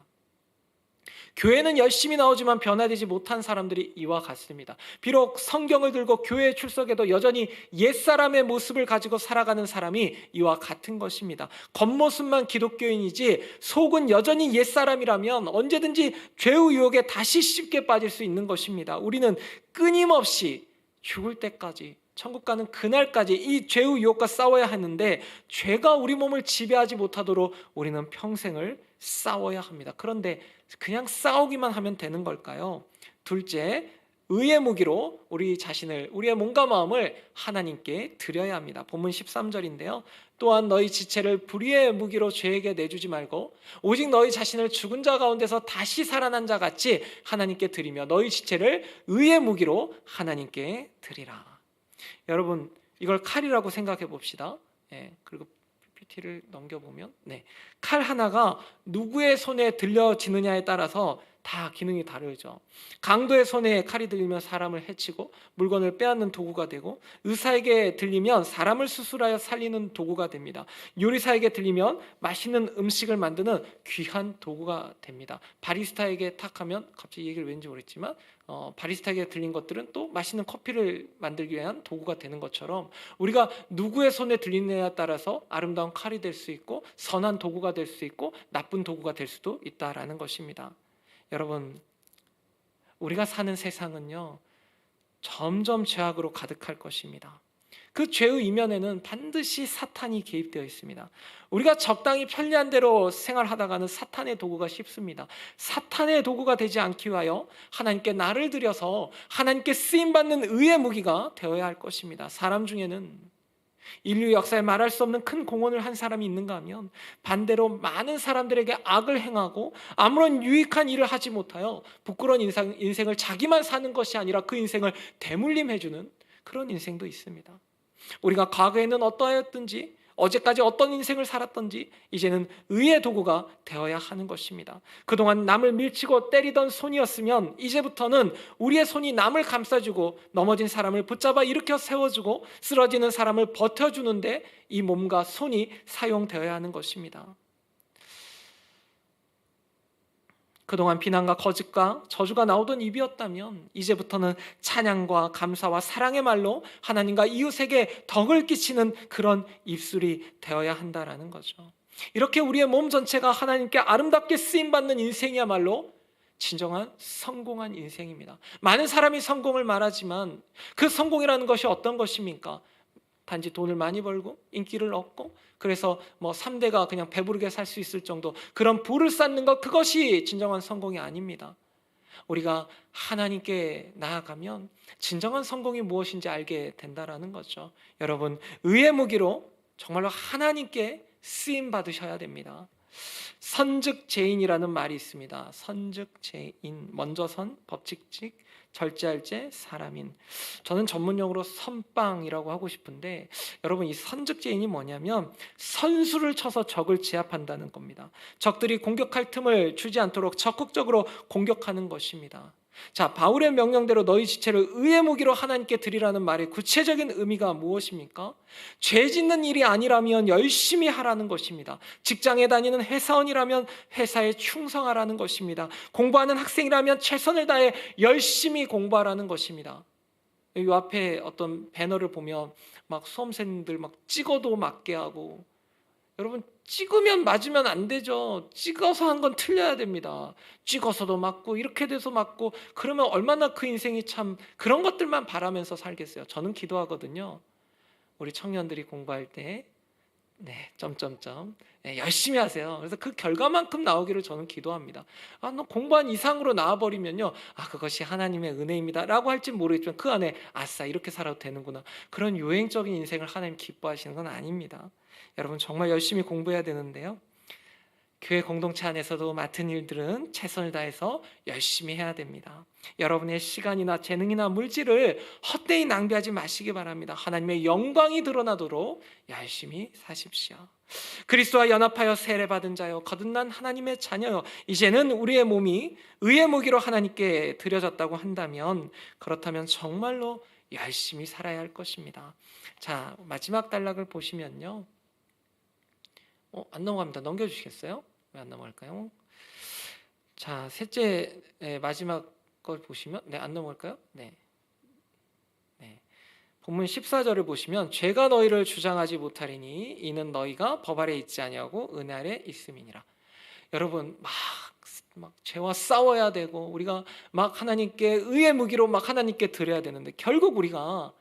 교회는 열심히 나오지만 변화되지 못한 사람들이 이와 같습니다. 비록 성경을 들고 교회에 출석해도 여전히 옛사람의 모습을 가지고 살아가는 사람이 이와 같은 것입니다. 겉모습만 기독교인이지 속은 여전히 옛사람이라면 언제든지 죄의 유혹에 다시 쉽게 빠질 수 있는 것입니다. 우리는 끊임없이 죽을 때까지 천국 가는 그날까지 이 죄의 유혹과 싸워야 하는데 죄가 우리 몸을 지배하지 못하도록 우리는 평생을 싸워야 합니다. 그런데 그냥 싸우기만 하면 되는 걸까요? 둘째, 의의 무기로 우리 자신을, 우리의 몸과 마음을 하나님께 드려야 합니다. 본문 13절인데요. 또한 너희 지체를 불의의 무기로 죄에게 내주지 말고 오직 너희 자신을 죽은 자 가운데서 다시 살아난 자 같이 하나님께 드리며 너희 지체를 의의 무기로 하나님께 드리라. 여러분, 이걸 칼이라고 생각해 봅시다. 그리고 PPT를 넘겨보면 칼 하나가 누구의 손에 들려지느냐에 따라서 다 기능이 다르죠. 강도의 손에 칼이 들리면 사람을 해치고 물건을 빼앗는 도구가 되고, 의사에게 들리면 사람을 수술하여 살리는 도구가 됩니다. 요리사에게 들리면 맛있는 음식을 만드는 귀한 도구가 됩니다. 바리스타에게 탁하면, 갑자기 얘기를 왠지 모르겠지만 바리스타에게 들린 것들은 또 맛있는 커피를 만들기 위한 도구가 되는 것처럼 우리가 누구의 손에 들리느냐에 따라서 아름다운 칼이 될 수 있고 선한 도구가 될 수 있고 나쁜 도구가 될 수도 있다라는 것입니다. 여러분, 우리가 사는 세상은요 점점 죄악으로 가득할 것입니다. 그 죄의 이면에는 반드시 사탄이 개입되어 있습니다. 우리가 적당히 편리한 대로 생활하다가는 사탄의 도구가 쉽습니다. 사탄의 도구가 되지 않기 위하여 하나님께 나를 들여서 하나님께 쓰임받는 의의 무기가 되어야 할 것입니다. 사람 중에는 인류 역사에 말할 수 없는 큰 공헌을 한 사람이 있는가 하면 반대로 많은 사람들에게 악을 행하고 아무런 유익한 일을 하지 못하여 부끄러운 인생을 자기만 사는 것이 아니라 그 인생을 대물림해주는 그런 인생도 있습니다. 우리가 과거에는 어떠하였든지 어제까지 어떤 인생을 살았던지 이제는 의의 도구가 되어야 하는 것입니다. 그동안 남을 밀치고 때리던 손이었으면 이제부터는 우리의 손이 남을 감싸주고 넘어진 사람을 붙잡아 일으켜 세워주고 쓰러지는 사람을 버텨주는데 이 몸과 손이 사용되어야 하는 것입니다. 그동안 비난과 거짓과 저주가 나오던 입이었다면 이제부터는 찬양과 감사와 사랑의 말로 하나님과 이웃에게 덕을 끼치는 그런 입술이 되어야 한다라는 거죠. 이렇게 우리의 몸 전체가 하나님께 아름답게 쓰임받는 인생이야말로 진정한 성공한 인생입니다. 많은 사람이 성공을 말하지만 그 성공이라는 것이 어떤 것입니까? 단지 돈을 많이 벌고 인기를 얻고 그래서 3대가 그냥 배부르게 살 수 있을 정도 그런 부를 쌓는 것, 그것이 진정한 성공이 아닙니다. 우리가 하나님께 나아가면 진정한 성공이 무엇인지 알게 된다라는 거죠. 여러분, 의의 무기로 정말로 하나님께 쓰임 받으셔야 됩니다. 선즉죄인이라는 말이 있습니다. 선즉죄인, 먼저 선, 법칙직, 절제할 제, 사람인. 저는 전문용어로 선빵이라고 하고 싶은데 여러분, 이 선즉죄인이 뭐냐면 선수를 쳐서 적을 제압한다는 겁니다. 적들이 공격할 틈을 주지 않도록 적극적으로 공격하는 것입니다. 자, 바울의 명령대로 너희 지체를 의의 무기로 하나님께 드리라는 말의 구체적인 의미가 무엇입니까? 죄 짓는 일이 아니라면 열심히 하라는 것입니다. 직장에 다니는 회사원이라면 회사에 충성하라는 것입니다. 공부하는 학생이라면 최선을 다해 열심히 공부하라는 것입니다. 이 앞에 어떤 배너를 보면 막 수험생들 막 찍어도 맞게 하고, 여러분 찍으면 맞으면 안 되죠. 찍어서 한 건 틀려야 됩니다. 찍어서도 맞고 이렇게 돼서 맞고, 그러면 얼마나 그 인생이 참 그런 것들만 바라면서 살겠어요. 저는 기도하거든요. 우리 청년들이 공부할 때 열심히 하세요. 그래서 그 결과만큼 나오기를 저는 기도합니다. 너 공부한 이상으로 나와버리면요, 그것이 하나님의 은혜입니다 라고 할진 모르겠지만 그 안에 아싸 이렇게 살아도 되는구나, 그런 요행적인 인생을 하나님 기뻐하시는 건 아닙니다. 여러분 정말 열심히 공부해야 되는데요, 교회 공동체 안에서도 맡은 일들은 최선을 다해서 열심히 해야 됩니다. 여러분의 시간이나 재능이나 물질을 헛되이 낭비하지 마시기 바랍니다. 하나님의 영광이 드러나도록 열심히 사십시오. 그리스도와 연합하여 세례받은 자여, 거듭난 하나님의 자녀여, 이제는 우리의 몸이 의의 무기로 하나님께 드려졌다고 한다면, 그렇다면 정말로 열심히 살아야 할 것입니다. 자, 마지막 단락을 보시면요, 안 넘어갑니다. 넘겨주시겠어요? 왜 안 넘어갈까요? 자, 셋째 마지막 걸 보시면, 안 넘어갈까요? 네. 본문 14절을 보시면, 죄가 너희를 주장하지 못하리니 이는 너희가 법 아래 있지 아니하고 은혜 아래 있음이니라. 여러분 막 죄와 싸워야 되고, 우리가 막 하나님께 의의 무기로 막 하나님께 드려야 되는데, 결국 우리가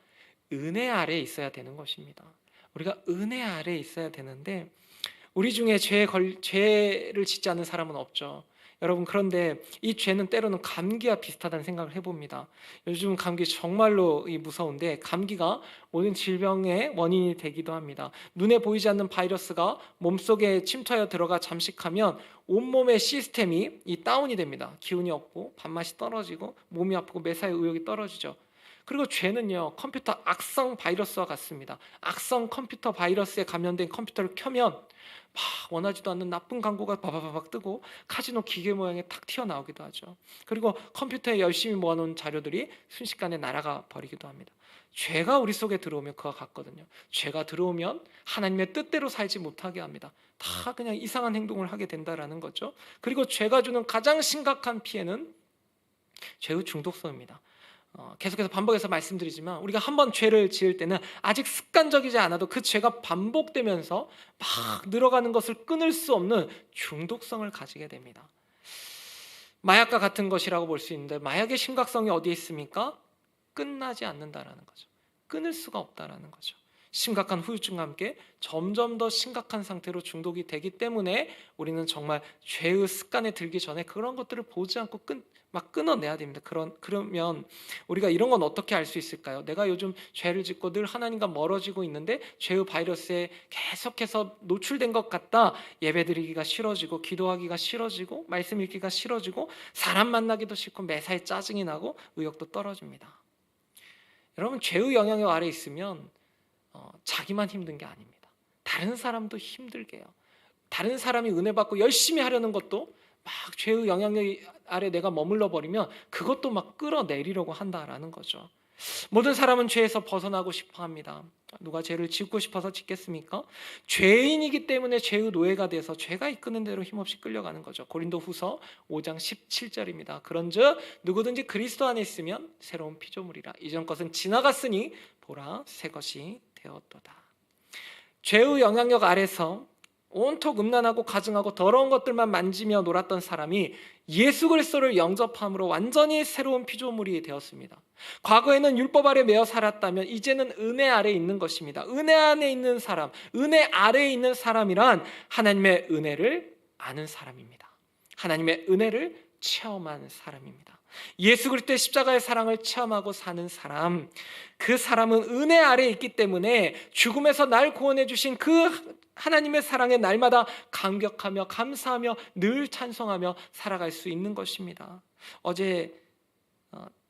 은혜 아래 있어야 되는 것입니다. 우리가 은혜 아래 있어야 되는데, 우리 중에 죄를 짓지 않는 사람은 없죠. 여러분, 그런데 이 죄는 때로는 감기와 비슷하다는 생각을 해봅니다. 요즘 감기 정말로 무서운데, 감기가 모든 질병의 원인이 되기도 합니다. 눈에 보이지 않는 바이러스가 몸속에 침투하여 들어가 잠식하면 온몸의 시스템이 다운이 됩니다. 기운이 없고 밥맛이 떨어지고 몸이 아프고 매사에 의욕이 떨어지죠. 그리고 죄는요, 컴퓨터 악성 바이러스와 같습니다. 악성 컴퓨터 바이러스에 감염된 컴퓨터를 켜면 막 원하지도 않는 나쁜 광고가 바바바박 뜨고 카지노 기계 모양에 탁 튀어나오기도 하죠. 그리고 컴퓨터에 열심히 모아놓은 자료들이 순식간에 날아가 버리기도 합니다. 죄가 우리 속에 들어오면 그와 같거든요. 죄가 들어오면 하나님의 뜻대로 살지 못하게 합니다. 다 그냥 이상한 행동을 하게 된다라는 거죠. 그리고 죄가 주는 가장 심각한 피해는 죄의 중독성입니다. 계속해서 반복해서 말씀드리지만, 우리가 한번 죄를 지을 때는 아직 습관적이지 않아도 그 죄가 반복되면서 막 늘어가는 것을 끊을 수 없는 중독성을 가지게 됩니다. 마약과 같은 것이라고 볼 수 있는데, 마약의 심각성이 어디에 있습니까? 끝나지 않는다라는 거죠. 끊을 수가 없다라는 거죠. 심각한 후유증과 함께 점점 더 심각한 상태로 중독이 되기 때문에 우리는 정말 죄의 습관에 들기 전에 그런 것들을 보지 않고 막 끊어내야 됩니다. 그러면 우리가 이런 건 어떻게 알 수 있을까요? 내가 요즘 죄를 짓고 늘 하나님과 멀어지고 있는데 죄의 바이러스에 계속해서 노출된 것 같다. 예배드리기가 싫어지고, 기도하기가 싫어지고, 말씀 읽기가 싫어지고, 사람 만나기도 싫고, 매사에 짜증이 나고, 의욕도 떨어집니다. 여러분, 죄의 영향력 아래 있으면 자기만 힘든 게 아닙니다. 다른 사람도 힘들게 해요. 다른 사람이 은혜 받고 열심히 하려는 것도 막 죄의 영향력 아래 내가 머물러 버리면 그것도 막 끌어내리려고 한다라는 거죠. 모든 사람은 죄에서 벗어나고 싶어 합니다. 누가 죄를 짓고 싶어서 짓겠습니까? 죄인이기 때문에 죄의 노예가 돼서 죄가 이끄는 대로 힘없이 끌려가는 거죠. 고린도후서 5장 17절입니다. 그런즉 누구든지 그리스도 안에 있으면 새로운 피조물이라. 이전 것은 지나갔으니 보라 새 것이 되었도다. 죄의 영향력 아래서 온통 음란하고 가증하고 더러운 것들만 만지며 놀았던 사람이 예수 그리스도를 영접함으로 완전히 새로운 피조물이 되었습니다. 과거에는 율법 아래 매어 살았다면 이제는 은혜 아래 있는 것입니다. 은혜 안에 있는 사람, 은혜 아래에 있는 사람이란 하나님의 은혜를 아는 사람입니다. 하나님의 은혜를 체험한 사람입니다. 예수 그리스도의 십자가의 사랑을 체험하고 사는 사람, 그 사람은 은혜 아래에 있기 때문에 죽음에서 날 구원해 주신 그 하나님의 사랑에 날마다 감격하며 감사하며 늘 찬송하며 살아갈 수 있는 것입니다. 어제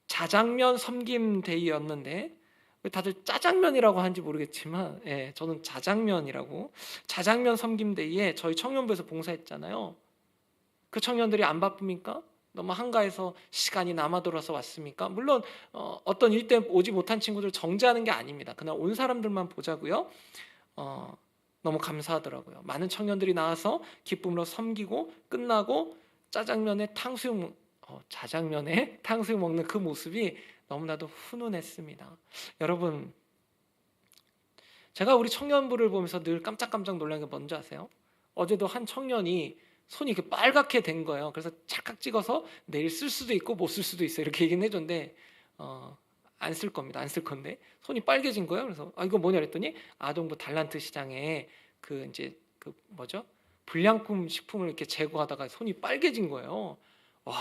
자장면 섬김 데이였는데 왜 다들 짜장면이라고 하는지 모르겠지만, 저는 자장면이라고, 자장면 섬김 데이에 저희 청년부에서 봉사했잖아요. 그 청년들이 안 바쁩니까? 너무 한가해서 시간이 남아돌아서 왔습니까? 물론 어떤 일 때문에 오지 못한 친구들 정죄하는 게 아닙니다. 그냥 온 사람들만 보자고요. 너무 감사하더라고요. 많은 청년들이 나와서 기쁨으로 섬기고 끝나고 자장면에 탕수육 먹는 그 모습이 너무나도 훈훈했습니다. 여러분, 제가 우리 청년부를 보면서 늘 깜짝깜짝 놀란 게 뭔지 아세요? 어제도 한 청년이 손이 이렇게 빨갛게 된 거예요. 그래서 찰칵 찍어서 내일 쓸 수도 있고 못 쓸 수도 있어요. 이렇게 얘기는 해줬는데 안 쓸 겁니다. 안 쓸 건데 손이 빨개진 거예요. 그래서 이거 뭐냐 그랬더니 아동부 달란트 시장에 그 불량품 식품을 이렇게 제거하다가 손이 빨개진 거예요. 와.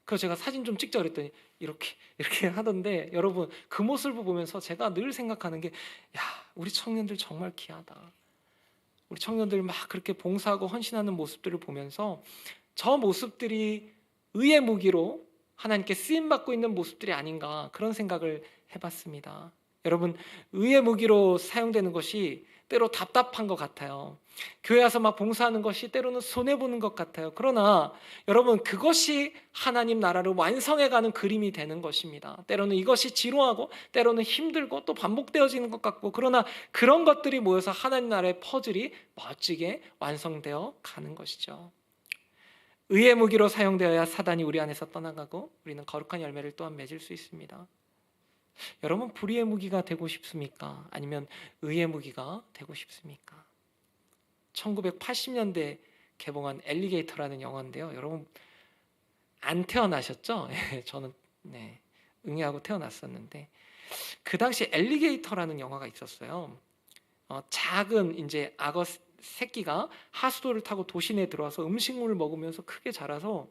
그래서 제가 사진 좀 찍자 그랬더니 이렇게 하던데, 여러분 그 모습을 보면서 제가 늘 생각하는 게, 야, 우리 청년들 정말 귀하다. 우리 청년들 막 그렇게 봉사하고 헌신하는 모습들을 보면서 저 모습들이 의의 무기로 하나님께 쓰임받고 있는 모습들이 아닌가, 그런 생각을 해봤습니다. 여러분, 의의 무기로 사용되는 것이 때로 답답한 것 같아요. 교회 와서 막 봉사하는 것이 때로는 손해보는 것 같아요. 그러나 여러분, 그것이 하나님 나라를 완성해가는 그림이 되는 것입니다. 때로는 이것이 지루하고 때로는 힘들고 또 반복되어지는 것 같고, 그러나 그런 것들이 모여서 하나님 나라의 퍼즐이 멋지게 완성되어 가는 것이죠. 의의 무기로 사용되어야 사단이 우리 안에서 떠나가고 우리는 거룩한 열매를 또한 맺을 수 있습니다. 여러분, 불의의 무기가 되고 싶습니까? 아니면 의의 무기가 되고 싶습니까? 1980년대 개봉한 엘리게이터라는 영화인데요. 여러분 안 태어나셨죠? 저는 응애하고 태어났었는데, 그 당시 엘리게이터라는 영화가 있었어요. 작은 이제 악어 새끼가 하수도를 타고 도시 내에 들어와서 음식물을 먹으면서 크게 자라서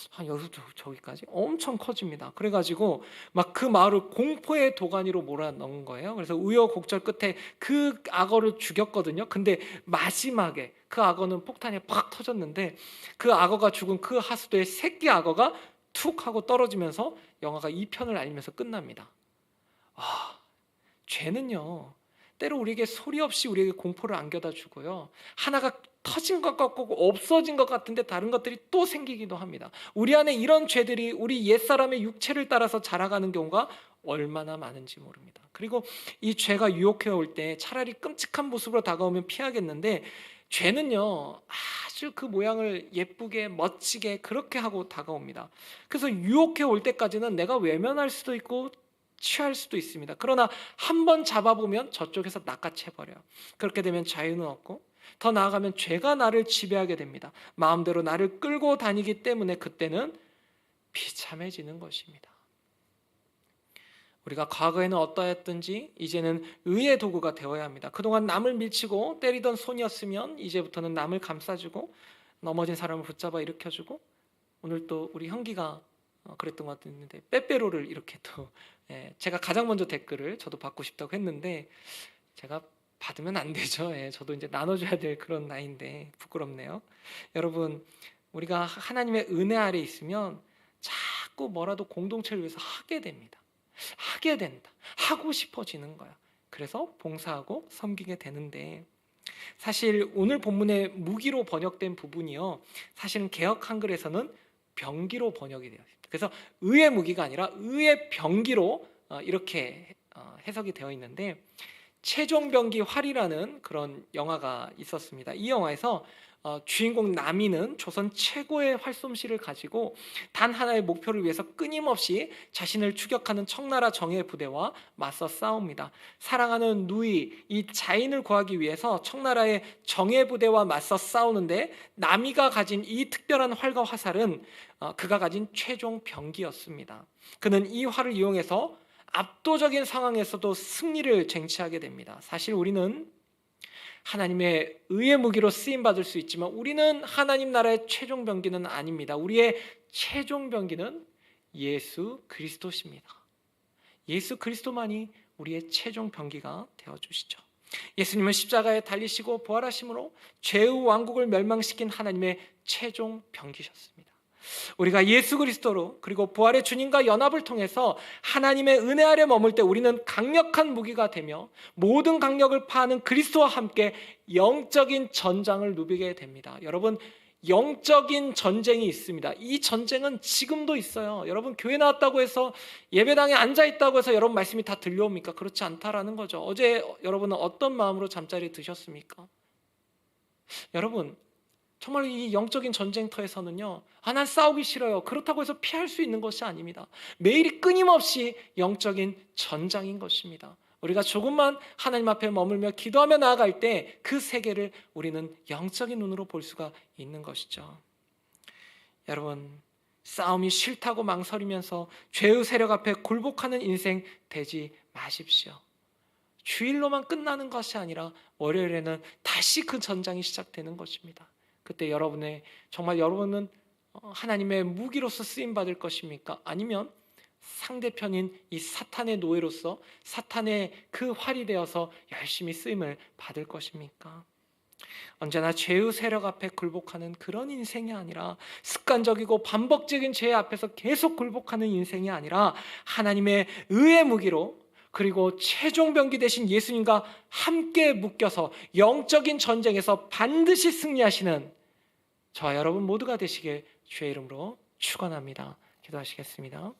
한 여기서부터 저기까지 엄청 커집니다. 그래가지고 막 그 마을을 공포의 도가니로 몰아넣은 거예요. 그래서 우여곡절 끝에 그 악어를 죽였거든요. 근데 마지막에 그 악어는 폭탄에 팍 터졌는데, 그 악어가 죽은 그 하수도에 새끼 악어가 툭 하고 떨어지면서 영화가 2편을 알리면서 끝납니다. 죄는요, 때로 우리에게 소리 없이 우리에게 공포를 안겨다 주고요, 하나가 터진 것 같고 없어진 것 같은데 다른 것들이 또 생기기도 합니다. 우리 안에 이런 죄들이 우리 옛사람의 육체를 따라서 자라가는 경우가 얼마나 많은지 모릅니다. 그리고 이 죄가 유혹해 올 때 차라리 끔찍한 모습으로 다가오면 피하겠는데, 죄는요 아주 그 모양을 예쁘게 멋지게 그렇게 하고 다가옵니다. 그래서 유혹해 올 때까지는 내가 외면할 수도 있고 취할 수도 있습니다. 그러나 한번 잡아보면 저쪽에서 낚아채버려요. 그렇게 되면 자유는 없고, 더 나아가면 죄가 나를 지배하게 됩니다. 마음대로 나를 끌고 다니기 때문에 그때는 비참해지는 것입니다. 우리가 과거에는 어떠했든지 이제는 의의 도구가 되어야 합니다. 그동안 남을 밀치고 때리던 손이었으면 이제부터는 남을 감싸주고 넘어진 사람을 붙잡아 일으켜주고, 오늘 또 우리 형기가 그랬던 것 같은데 빼빼로를 이렇게 또 제가 가장 먼저 댓글을 저도 받고 싶다고 했는데 제가 받으면 안 되죠. 저도 이제 나눠줘야 될 그런 나이인데 부끄럽네요. 여러분, 우리가 하나님의 은혜 아래 있으면 자꾸 뭐라도 공동체를 위해서 하게 됩니다. 하게 된다. 하고 싶어지는 거야. 그래서 봉사하고 섬기게 되는데, 사실 오늘 본문의 무기로 번역된 부분이요, 사실은 개역 한글에서는 병기로 번역이 되어 있습니다. 그래서 의의 무기가 아니라 의의 병기로 이렇게 해석이 되어 있는데, 최종병기 활이라는 그런 영화가 있었습니다. 이 영화에서 주인공 나미는 조선 최고의 활솜씨를 가지고 단 하나의 목표를 위해서 끊임없이 자신을 추격하는 청나라 정예 부대와 맞서 싸웁니다. 사랑하는 누이, 이 자인을 구하기 위해서 청나라의 정예 부대와 맞서 싸우는데, 나미가 가진 이 특별한 활과 화살은 그가 가진 최종 병기였습니다. 그는 이 활을 이용해서 압도적인 상황에서도 승리를 쟁취하게 됩니다. 사실 우리는 하나님의 의의 무기로 쓰임받을 수 있지만 우리는 하나님 나라의 최종 병기는 아닙니다. 우리의 최종 병기는 예수 그리스도십니다. 예수 그리스도만이 우리의 최종 병기가 되어주시죠. 예수님은 십자가에 달리시고 부활하심으로 죄의 왕국을 멸망시킨 하나님의 최종 병기셨습니다. 우리가 예수 그리스도로 그리고 부활의 주님과 연합을 통해서 하나님의 은혜 아래 머물 때 우리는 강력한 무기가 되며 모든 강력을 파하는 그리스도와 함께 영적인 전장을 누비게 됩니다. 여러분, 영적인 전쟁이 있습니다. 이 전쟁은 지금도 있어요. 여러분 교회 나왔다고 해서 예배당에 앉아 있다고 해서 여러분 말씀이 다 들려옵니까? 그렇지 않다라는 거죠. 어제 여러분은 어떤 마음으로 잠자리에 드셨습니까? 여러분 정말 이 영적인 전쟁터에서는요, 난 싸우기 싫어요, 그렇다고 해서 피할 수 있는 것이 아닙니다. 매일이 끊임없이 영적인 전장인 것입니다. 우리가 조금만 하나님 앞에 머물며 기도하며 나아갈 때 그 세계를 우리는 영적인 눈으로 볼 수가 있는 것이죠. 여러분, 싸움이 싫다고 망설이면서 죄의 세력 앞에 굴복하는 인생 되지 마십시오. 주일로만 끝나는 것이 아니라 월요일에는 다시 그 전장이 시작되는 것입니다. 그때 정말 여러분은 하나님의 무기로서 쓰임 받을 것입니까? 아니면 상대편인 이 사탄의 노예로서 사탄의 그 활이 되어서 열심히 쓰임을 받을 것입니까? 언제나 죄의 세력 앞에 굴복하는 그런 인생이 아니라, 습관적이고 반복적인 죄 앞에서 계속 굴복하는 인생이 아니라 하나님의 의의 무기로, 그리고 최종 병기 되신 예수님과 함께 묶여서 영적인 전쟁에서 반드시 승리하시는 저와 여러분 모두가 되시길 주의 이름으로 축원합니다. 기도하시겠습니다.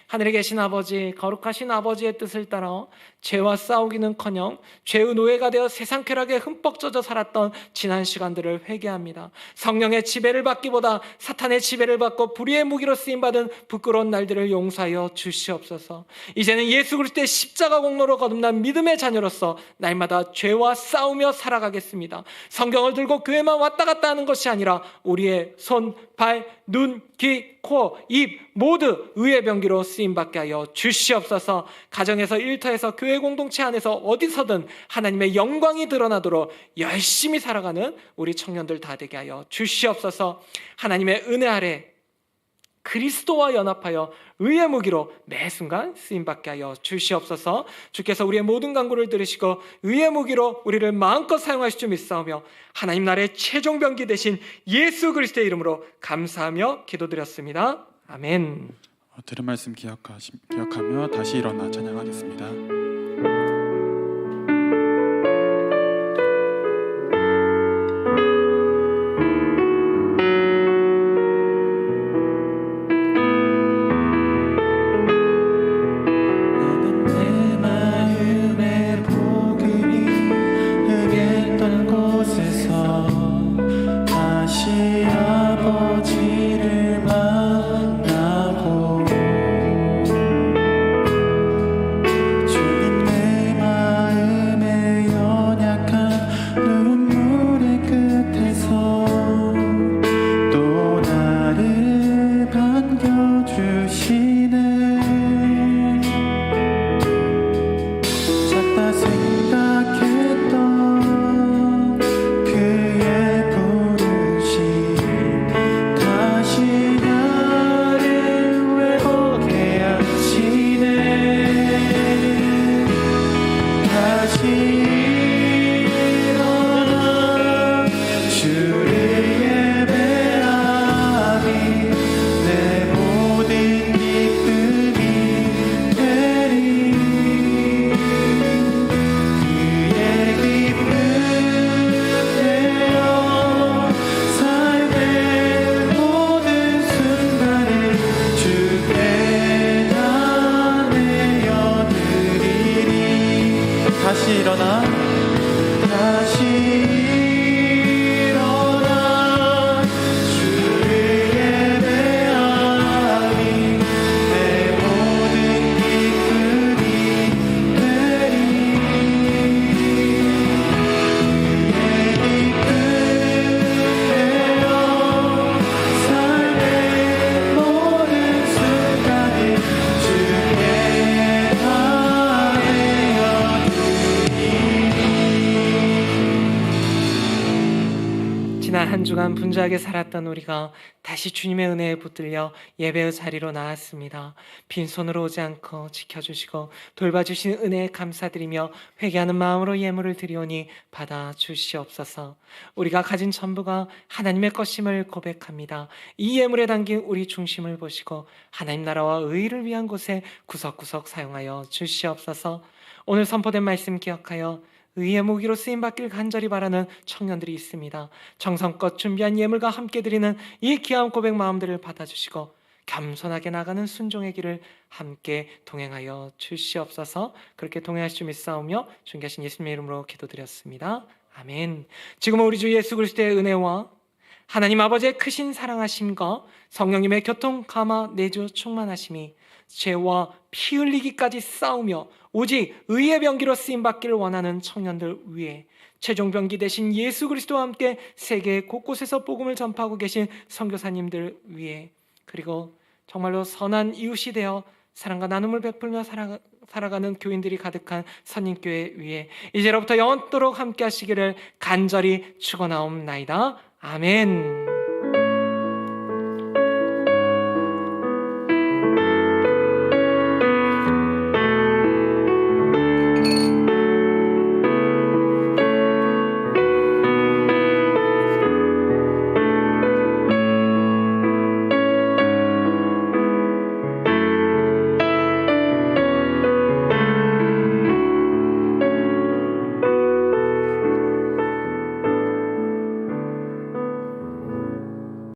하늘에 계신 아버지, 거룩하신 아버지의 뜻을 따라 죄와 싸우기는커녕 죄의 노예가 되어 세상 쾌락에 흠뻑 젖어 살았던 지난 시간들을 회개합니다. 성령의 지배를 받기보다 사탄의 지배를 받고 불의의 무기로 쓰임받은 부끄러운 날들을 용서하여 주시옵소서. 이제는 예수 그리스도의 십자가 공로로 거듭난 믿음의 자녀로서 날마다 죄와 싸우며 살아가겠습니다. 성경을 들고 교회만 왔다 갔다 하는 것이 아니라 우리의 손, 발, 눈, 귀, 코, 입 모두 의의 병기로 쓰임받게 하여 주시옵소서. 가정에서, 일터에서, 교회 공동체 안에서 어디서든 하나님의 영광이 드러나도록 열심히 살아가는 우리 청년들 다 되게 하여 주시옵소서. 하나님의 은혜 아래 그리스도와 연합하여 의의 무기로 매 순간 쓰임받게 하여 주시옵소서. 주께서 우리의 모든 간구를 들으시고 의의 무기로 우리를 마음껏 사용하실 줄 믿사오며 하나님 나라의 최종 병기 되신 예수 그리스도의 이름으로 감사하며 기도드렸습니다. 아멘. 들은 말씀 기억하며 다시 일어나 찬양하겠습니다. 한 주간 분주하게 살았던 우리가 다시 주님의 은혜에 붙들려 예배의 자리로 나왔습니다. 빈손으로 오지 않고 지켜주시고 돌봐주신 은혜에 감사드리며 회개하는 마음으로 예물을 드리오니 받아주시옵소서. 우리가 가진 전부가 하나님의 것임을 고백합니다. 이 예물에 담긴 우리 중심을 보시고 하나님 나라와 의를 위한 곳에 구석구석 사용하여 주시옵소서. 오늘 선포된 말씀 기억하여 의의 무기로 쓰임받길 간절히 바라는 청년들이 있습니다. 정성껏 준비한 예물과 함께 드리는 이 귀한 고백 마음들을 받아주시고 겸손하게 나가는 순종의 길을 함께 동행하여 주시옵소서. 그렇게 동행하실 줄 믿사오며 존귀하신 예수님의 이름으로 기도드렸습니다. 아멘. 지금은 우리 주 예수 그리스도의 은혜와 하나님 아버지의 크신 사랑하심과 성령님의 교통 감화 내주 충만하심이 죄와 피 흘리기까지 싸우며 오직 의의 병기로 쓰임받기를 원하는 청년들 위해 최종 병기 되신 예수 그리스도와 함께 세계 곳곳에서 복음을 전파하고 계신 선교사님들 위해, 그리고 정말로 선한 이웃이 되어 사랑과 나눔을 베풀며 살아가는 교인들이 가득한 선인교회 위에 이제로부터 영원토록 함께 하시기를 간절히 축원하옵나이다. 아멘.